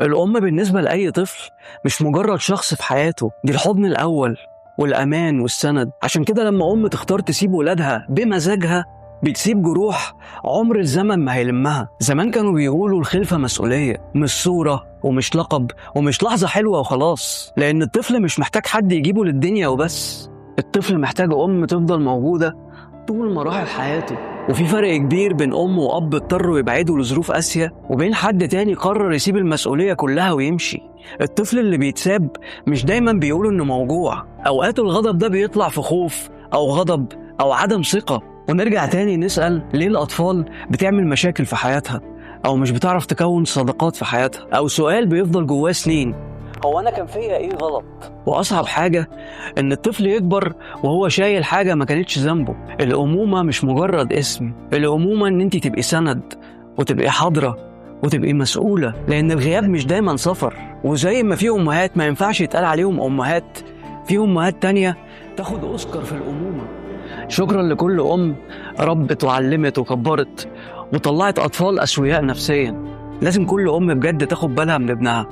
الأم بالنسبة لأي طفل مش مجرد شخص في حياته، دي الحضن الأول والأمان والسند. عشان كده لما أم تختار تسيب ولادها بمزاجها بتسيب جروح عمر الزمن ما هيلمها. زمان كانوا بيقولوا الخلفة مسؤولية، مش صورة ومش لقب ومش لحظة حلوة وخلاص، لأن الطفل مش محتاج حد يجيبه للدنيا وبس، الطفل محتاج أم تفضل موجودة طول مراحل حياته. وفي فرق كبير بين أم وأب اضطروا يبعدوا لظروف قاسية وبين حد تاني قرر يسيب المسؤولية كلها ويمشي. الطفل اللي بيتساب مش دايما بيقول إنه موجوع، أوقات الغضب ده بيطلع في خوف أو غضب أو عدم ثقة. ونرجع تاني نسأل ليه الأطفال بتعمل مشاكل في حياتها أو مش بتعرف تكون صداقات في حياتها، أو سؤال بيفضل جواه سنين: هو أنا كان فيا إيه غلط؟ وأصعب حاجة إن الطفل يكبر وهو شايل حاجة ما كانتش ذنبه. الأمومة مش مجرد اسم، الأمومة إن أنت تبقي سند وتبقي حاضرة وتبقي مسؤولة، لأن الغياب مش دايما سفر. وزي ما في أمهات ما ينفعش يتقال عليهم أمهات، في أمهات تانية تاخد أوسكار في الأمومة. شكرا لكل أم ربت وعلمت وكبرت وطلعت أطفال أسوياء نفسيا. لازم كل أم بجد تاخد بالها من ابنها.